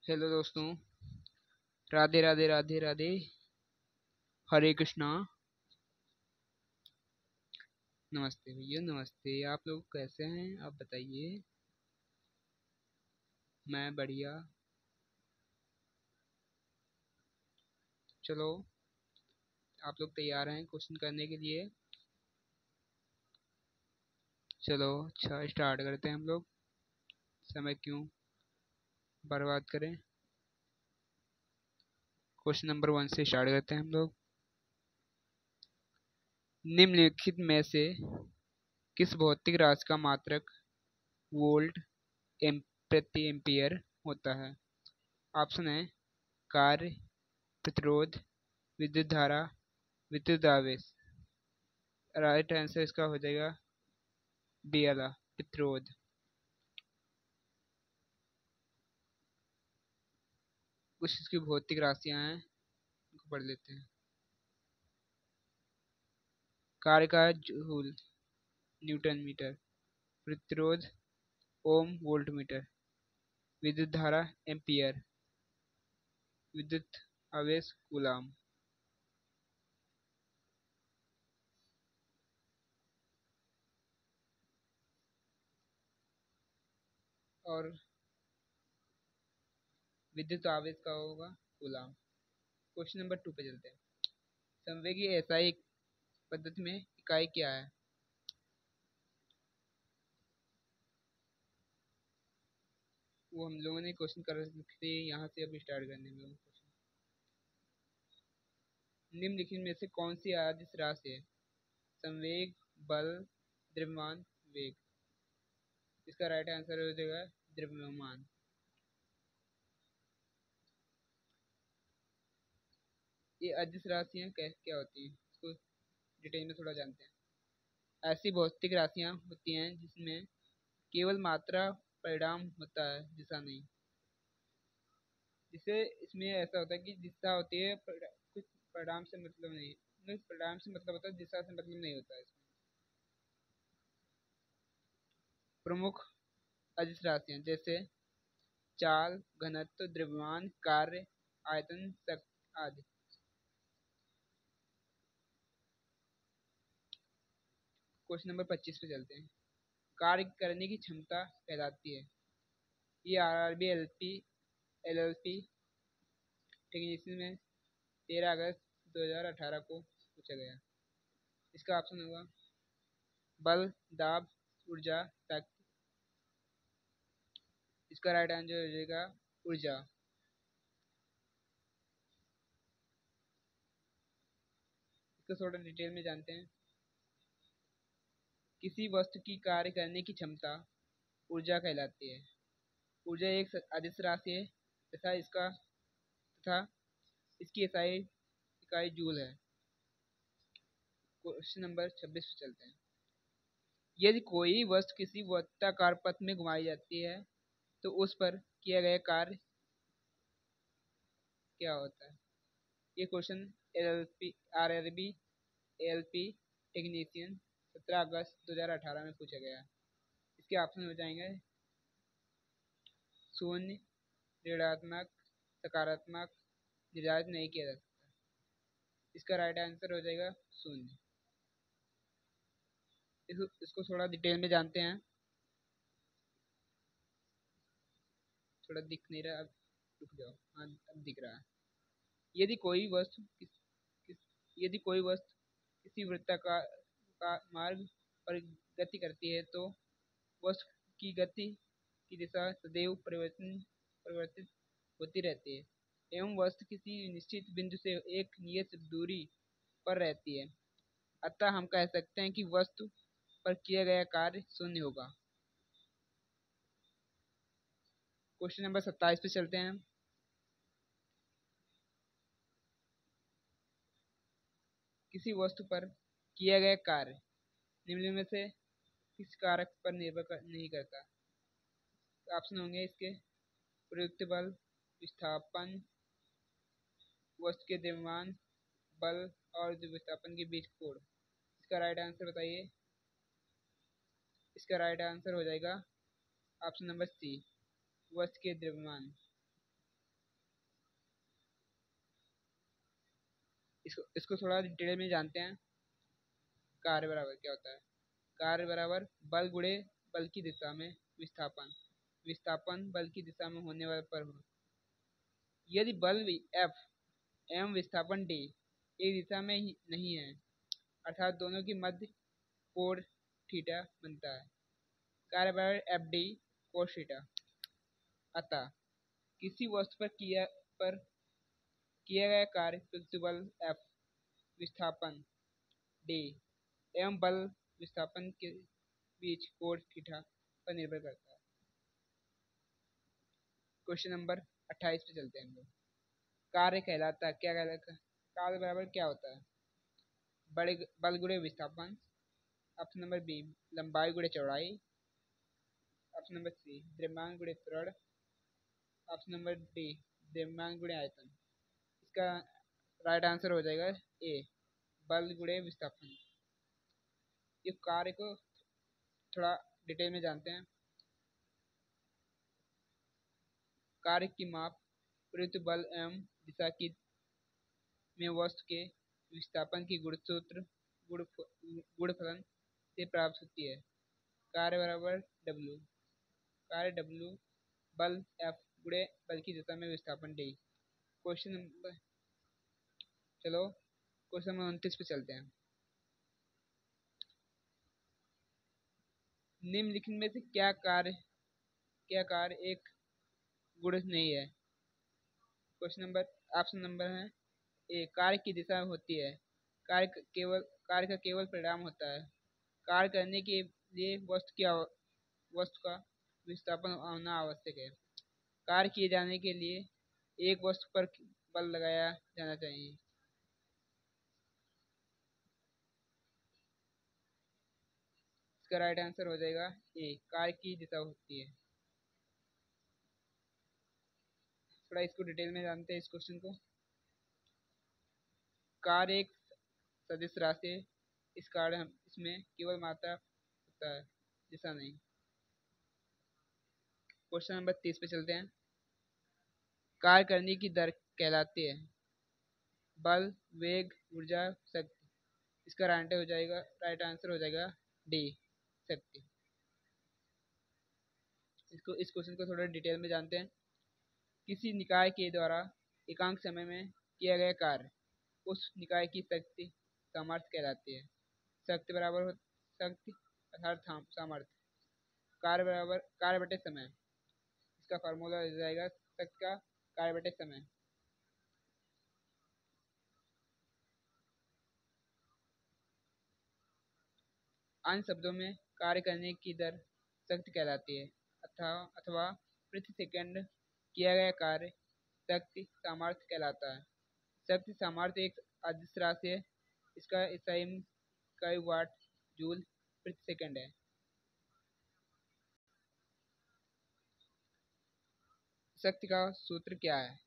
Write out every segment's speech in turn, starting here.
Hello दोस्तों। राधे राधे राधे राधे। हरे कृष्णा। नमस्ते भैया, नमस्ते। आप लोग कैसे हैं? आप बताइए। मैं बढ़िया। चलो, आप लोग तैयार हैं क्वेश्चन करने के लिए? चलो अच्छा, स्टार्ट करते हैं हम लोग। समय क्यों बर्बाद करें। क्वेश्चन नंबर 1 से स्टार्ट करते हैं हम लोग। निम्नलिखित में से किस भौतिक राशि का मात्रक वोल्ट प्रति एम्पियर होता है? ऑप्शन है कार्य, प्रतिरोध, विद्युत धारा, विद्युत आवेश। राइट आंसर इसका हो जाएगा बी वाला, प्रतिरोध। कुछ इसकी भौतिक राशियां हैं, उनको पढ़ लेते हैं। कार्य का जूल, न्यूटन मीटर। प्रतिरोध ओम वोल्ट मीटर। विद्युत धारा एम्पियर। विद्युत आवेश कूलाम। और विद्युत आवेश का होगा कूलाम। क्वेश्चन नंबर 2 पे चलते हैं। संवेगी एसआई पद्धति में इकाई क्या है? वो हम लोगों ने क्वेश्चन कर रखे, यहाँ से अभी स्टार्ट करने में। निम्नलिखित में से कौन सी अदिश राशि है? संवेग, बल, द्रव्यमान, वेग। इसका राइट आंसर हो जाएगा द्रव्यमान। ये अदिश राशियाँ क्या होती हैं, इसको डिटेल में थोड़ा जानते हैं। ऐसी भौतिक राशियाँ होती हैं जिसमें केवल मात्रा परिणाम होता है, दिशा नहीं। जिसे इसमें ऐसा होता है कि दिशा होती है, कुछ परिणाम से मतलब नहीं। परिणाम से मतलब होता है, दिशा से मतलब नहीं होता है इसमें। प्रमुख अदिश राशियाँ जैसे चाल, घनत्व, द्रव्यमान, कार्य, आयतन, शक्ति आदि। क्वेश्चन नंबर 25 पे चलते हैं। कार्य करने की क्षमता कहलाती है। ये आरआरबी एलपी एलएलपी टेक्नीशियन में 13 अगस्त 2018 को पूछा गया। इसका ऑप्शन होगा बल, दाब, ऊर्जा, शक्ति। इसका राइट आंसर हो जाएगा ऊर्जा। इसको थोड़ा डिटेल में जानते हैं। किसी वस्तु की कार्य करने की क्षमता ऊर्जा कहलाती है। ऊर्जा एक अदिश राशि है तथा इसकी एसआई इकाई जूल है। क्वेश्चन नंबर 26 पे चलते हैं। यदि कोई वस्तु किसी वृत्ताकार पथ में घुमाई जाती है तो उस पर किया गया कार्य क्या होता है? ये question LLP RRB LP technician 17 अगस्त 2018 में पूछा गया। इसके ऑप्शन हो जाएंगे शून्य, ऋणात्मक, सकारात्मक, निर्धारित नहीं किया जा सकता। इसका राइट आंसर हो जाएगा शून्य। इसको थोड़ा डिटेल में जानते हैं। थोड़ा दिख नहीं रहा, अब रुक जाओ। हाँ, अब दिख रहा है। यदि कोई वस्तु किस, यदि कोई वस्तु किसी वृत्ताकार का मार्ग पर गति करती है तो वस्तु की गति की दिशा सदैव परिवर्तित होती रहती है एवं वस्तु किसी निश्चित बिंदु से एक नियत दूरी पर रहती है। अतः हम कह सकते हैं कि वस्तु पर किया गया कार्य शून्य होगा। क्वेश्चन नंबर 27 पे चलते हैं। किसी वस्तु पर किया गया कार्य निम्न में से किस कारक पर नहीं करता? ऑप्शन होंगे इसके प्रयुक्त बल, विस्थापन, वस्तु के द्रव्यमान, बल और विस्थापन के बीच कोण। इसका राइट आंसर बताइए। इसका राइट आंसर हो जाएगा ऑप्शन नंबर सी, वस्तु के द्रव्यमान। इसको थोड़ा डिटेल में जानते हैं। कार्य बराबर क्या होता है? कार्य बराबर बल गुणे बल की दिशा में विस्थापन, विस्थापन बल की दिशा में होने वाले पर हो। यदि बल F एवं विस्थापन D एक दिशा में ही नहीं है, अर्थात दोनों की मध्य कोण थीटा बनता है। कार्य बराबर FD कोस थीटा। अतः किसी वस्तु पर किया गया कार्य प्रतिबल F, विस्थापन D एवं बल विस्थापन के बीच कोण थीटा पर निर्भर करता है। क्वेश्चन नंबर 28 पे चलते हैं हम लोग। कार्य कहलाता है, क्या कहलाता है? कार्य बराबर क्या होता है? बल गुणे विस्थापन। ऑप्शन नंबर बी लंबाई गुणे चौड़ाई। ऑप्शन नंबर सी द्रव्यमान गुणे त्वरण। ऑप्शन नंबर डी द्रव्यमान गुणे आयतन। इसका राइट आंसर हो जाएगा ए बल गुणे विस्थापन। इस कार्य को थोड़ा डिटेल में जानते हैं। कार्य की माप प्रयुक्त बल एवं दिशा की में वस्तु के विस्थापन की गुणफलन से प्राप्त होती है। कार्य बराबर W। कार्य W बल F गुणे बल की दिशा में विस्थापन D। क्वेश्चन नंबर 29 पे चलते हैं। निम्नलिखित में से क्या कार्य एक गुण नहीं है? ऑप्शन नंबर है ए कार्य की दिशा होती है। कार्य का केवल परिणाम होता है। कार्य करने के लिए वस्तु का विस्थापन होना आवश्यक है। कार्य किए जाने के लिए एक वस्तु पर बल लगाया जाना चाहिए। इसका राइट आंसर हो जाएगा ए कार्य की दिशा होती है। थोड़ा इसको डिटेल में जानते हैं इस क्वेश्चन को। कार्य एक सदिश राशि है, इस कारण इसमें केवल मात्रा होता है, दिशा नहीं। क्वेश्चन नंबर 30 पे चलते हैं। कार्य करने की दर कहलाती है बल, वेग, ऊर्जा, शक्ति। इसका राइट आंसर हो जाएगा डी शक्ति। इस क्वेश्चन को थोड़ा डिटेल में जानते हैं। किसी निकाय के द्वारा एकांक समय में किया गया कार्य उस निकाय की शक्ति सामर्थ्य कहलाती है। शक्ति बराबर शक्ति अर्थात सामर्थ्य। कार्य बटे समय। इसका फार्मूला हो जाएगा शक्ति का कार्य बटे समय। अन्य शब्दों में कार्य करने की दर शक्ति कहलाती है अथवा प्रति सेकंड किया गया कार्य शक्ति सामर्थ्य कहलाता है। शक्ति सामर्थ्य एक अदिश राशि है। इसका SI कई वाट जूल प्रति सेकंड है। शक्ति का सूत्र क्या है?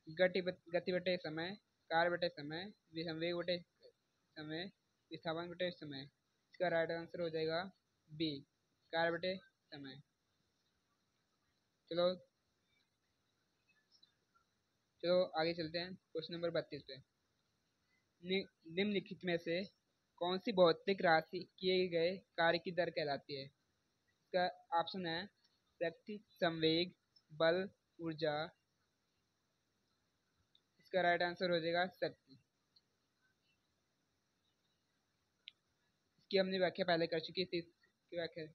गति बटे समय, कार्य बटे समय, संवेग बटे समय, विस्थापन बटे समय। इसका राइट आंसर हो जाएगा बी कार्य बटे समय। चलो आगे चलते हैं क्वेश्चन नंबर 32 पे। निम्नलिखित में से कौन सी भौतिक राशि किए गए कार्य की दर कहलाती है? इसका ऑप्शन है शक्ति, संवेग, बल, ऊर्जा। इसका राइट आंसर हो जाएगा शक्ति। इसकी हमने व्याख्या पहले कर चुकी थी। इसकी व्याख्या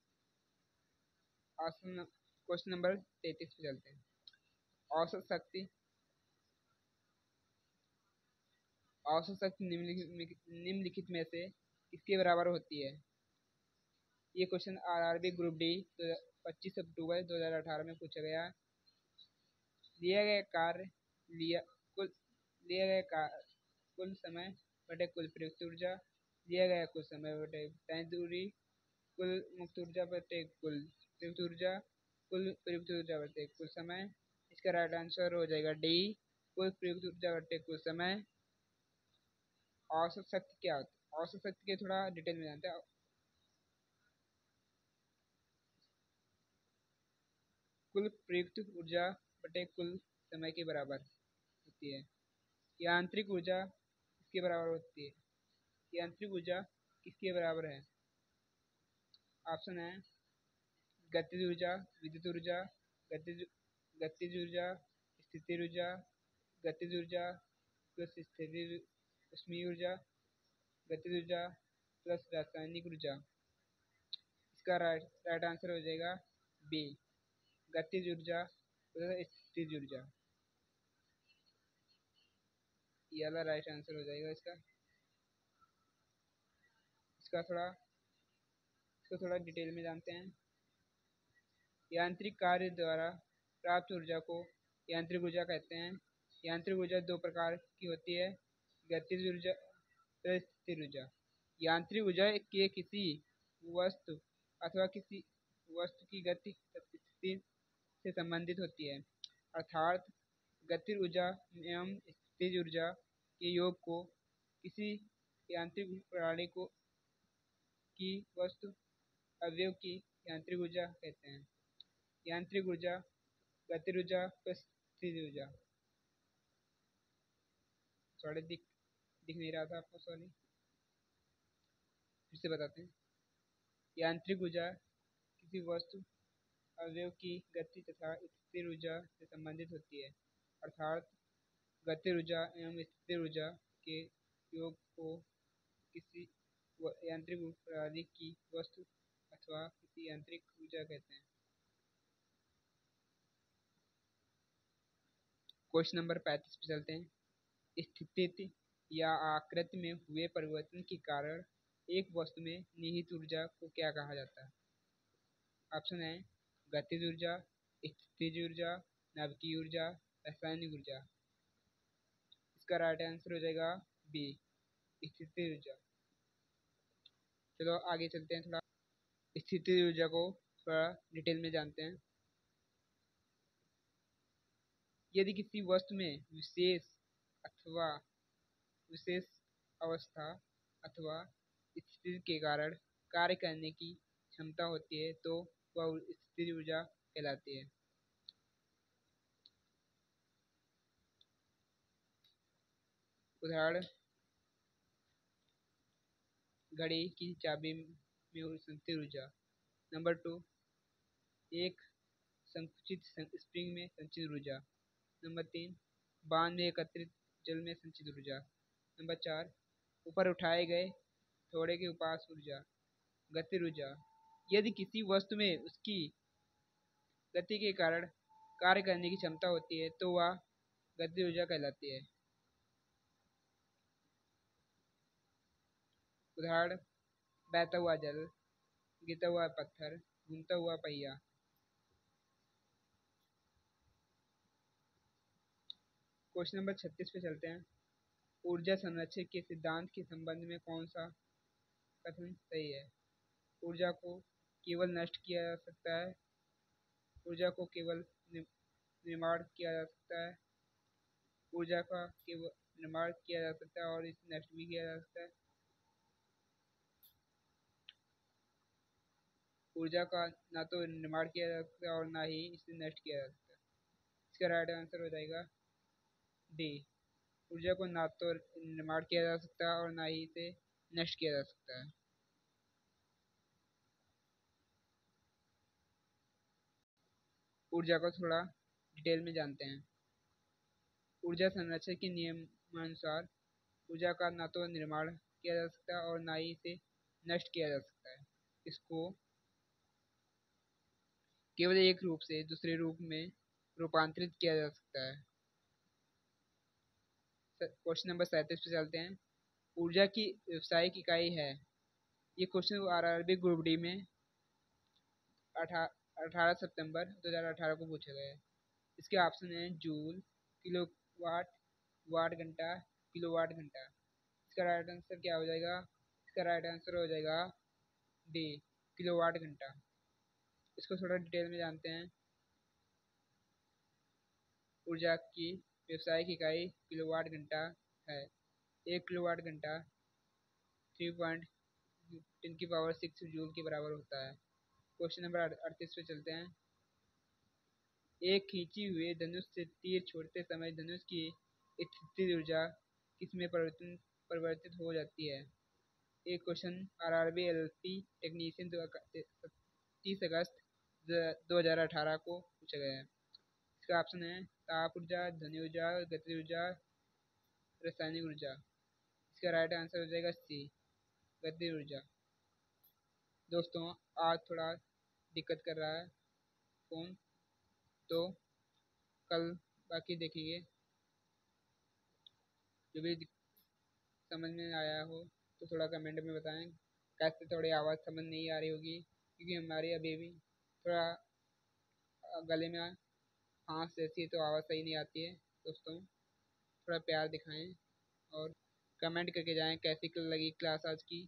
क्वेश्चन नंबर 33 पे चलते हैं। औसत शक्ति निम्नलिखित में से किसके बराबर होती है? ये क्वेश्चन RRB ग्रुप डी 25 अक्टूबर 2018 में पूछा गया। लिया गया कार्य कुल समय बटे कुल प्रयुक्त ऊर्जा, दिया गया कुल समय बटे तय दूरी, कुल मुक्त ऊर्जा बटे कुल प्रयुक्त ऊर्जा, कुल प्रयुक्त ऊर्जा बटे कुल समय। इसका राइट आंसर हो जाएगा डी कुल प्रयुक्त ऊर्जा बटे कुल समय। औसत शक्ति क्या होती है? औसत शक्ति के थोड़ा डिटेल में जानते हैं। कुल प्रयुक्त ऊर्जा बटे कुल समय के बराबर होती है। यांत्रिक ऊर्जा किसके बराबर होती है? यांत्रिक ऊर्जा किसके बराबर है? ऑप्शन है गतिज ऊर्जा, विद्युत ऊर्जा, गतिज ऊर्जा, स्थितिज ऊर्जा, गतिज ऊर्जा प्लस स्थितिज ऊष्मीय ऊर्जा, गतिज ऊर्जा प्लस रासायनिक ऊर्जा। इसका राइट आंसर हो जाएगा बी, गतिज ऊर्जा प्लस स्थितिज ऊर्जा। ये वाला राइट आंसर हो जाएगा इसका। इसको थोड़ा डिटेल में जानते हैं। यांत्रिक कार्य द्वारा प्राप्त ऊर्जा को यांत्रिक ऊर्जा कहते हैं। यांत्रिक ऊर्जा दो प्रकार की होती है, गतिज ऊर्जा तथा स्थिर ऊर्जा। यांत्रिक ऊर्जा के किसी वस्तु अथवा किसी वस्तु की गति स्थिति से संबंधित होती है, अर्थात गतिज ऊर्जा एवं स्थितिज ऊर्जा के योग को किसी यांत्रिक प्रणाली को की वस्तु अवयव की यांत्रिक ऊर्जा कहते हैं। यांत्रिक ऊर्जा, गतिज ऊर्जा प्लस स्थितिज ऊर्जा। थोड़े दिख नहीं रहा था आपको, सॉरी, फिर से बताते हैं। यांत्रिक ऊर्जा किसी वस्तु अवयव की गति तथा स्थिर ऊर्जा से संबंधित होती है, अर्थात गतिज ऊर्जा एवं स्थिर ऊर्जा के योग को किसी यांत्रिक प्रणाली की वस्तु अथवा किसी यांत्रिक ऊर्जा कहते हैं। क्वेश्चन नंबर 35 पे चलते हैं। स्थिति या आकृति में हुए परिवर्तन के कारण एक वस्तु में निहित ऊर्जा को क्या कहा जाता है? ऑप्शन है गतिज ऊर्जा, स्थितिज ऊर्जा, नाभिकीय ऊर्जा, रासायनिक ऊर्जा। इसका राइट आंसर हो जाएगा बी, स्थितिज ऊर्जा। चलो आगे चलते हैं, थोड़ा स्थितिज ऊर्जा को थोड़ा डिटेल में जानते हैं। यदि किसी वस्तु में विशेष अवस्था अथवा स्थिति के कारण कार्य करने की क्षमता होती है तो वह स्थितिज ऊर्जा कहलाती है। उदाहरण, घड़ी की चाबी में संचित ऊर्जा। नंबर 2, एक संकुचित स्प्रिंग में संचित ऊर्जा। नंबर 3, बांध में एकत्रित जल में संचित ऊर्जा। नंबर 4, ऊपर उठाए गए थोड़े के उपास ऊर्जा। गतिज ऊर्जा, यदि किसी वस्तु में उसकी गति के कारण कार्य करने की क्षमता होती है तो वह गतिज ऊर्जा कहलाती है। उदाहरण, बहता हुआ जल, गिरता हुआ पत्थर, घूमता हुआ पहिया। क्वेश्चन नंबर 36 पे चलते हैं। ऊर्जा संरक्षण के सिद्धांत के संबंध में कौन सा कथन सही है? ऊर्जा को केवल नष्ट किया जा सकता है, ऊर्जा को केवल निर्माण किया जा सकता है, ऊर्जा का केवल निर्माण किया जा सकता है और इसे नष्ट भी किया जा सकता है, ऊर्जा का ना तो निर्माण किया जा सकता है और ना ही इसे नष्ट किया जा सकता है। इसका राइट आंसर हो जाएगा डी, ऊर्जा को ना तो निर्माण किया जा सकता है और ना ही इसे नष्ट किया जा सकता है। ऊर्जा को थोड़ा डिटेल में जानते हैं। ऊर्जा संरक्षण के नियमानुसार ऊर्जा का ना तो निर्माण किया जा सकता है और ना ही इसे नष्ट किया जा सकता है। इसको केवल एक रूप से दूसरे रूप में रूपांतरित किया जा सकता है। क्वेश्चन नंबर 37 पे चलते हैं। ऊर्जा की व्यावसायिक इकाई है। ये क्वेश्चन आरआरबी ग्रुप डी में 18 सितंबर 2018 को पूछा गया है। इसके ऑप्शन हैं जूल, किलोवाट, वाट घंटा, किलोवाट घंटा। इसका राइट आंसर क्या हो जाएगा? इसका राइट आंसर हो जाएगा डी, किलोवाट घंटा। इसको थोड़ा डिटेल में जानते हैं। ऊर्जा की व्यावसायिक इकाई किलोवाट घंटा है। 1 किलोवाट घंटा 3.10⁻⁶ जूल के बराबर होता है। क्वेश्चन नंबर 38 पे चलते हैं। एक खींची हुए धनुष से तीर छोड़ते समय धनुष की स्थितिज ऊर्जा किसमें परिवर्तित हो जाती है। एक क्वेश्चन आरआरबी एलएलपी टेक्नीशियन 30 अगस्त 2018 को पूछा गया है। इसका ऑप्शन है ताप ऊर्जा, ध्वनि ऊर्जा, गतिज ऊर्जा, रासायनिक ऊर्जा। इसका राइट आंसर हो जाएगा सी, गतिज ऊर्जा। दोस्तों आज थोड़ा दिक्कत कर रहा है फ़ोन, तो कल बाकी देखेंगे। जो भी समझ में आया हो तो थोड़ा कमेंट में बताएं। कैसे थोड़ी आवाज़ समझ नहीं आ रही होगी क्योंकि हमारी अभी भी थोड़ा गले में खांस जैसी है, तो आवाज़ सही नहीं आती है। दोस्तों थोड़ा प्यार दिखाएं और कमेंट करके जाएं कैसी लगी क्लास आज की।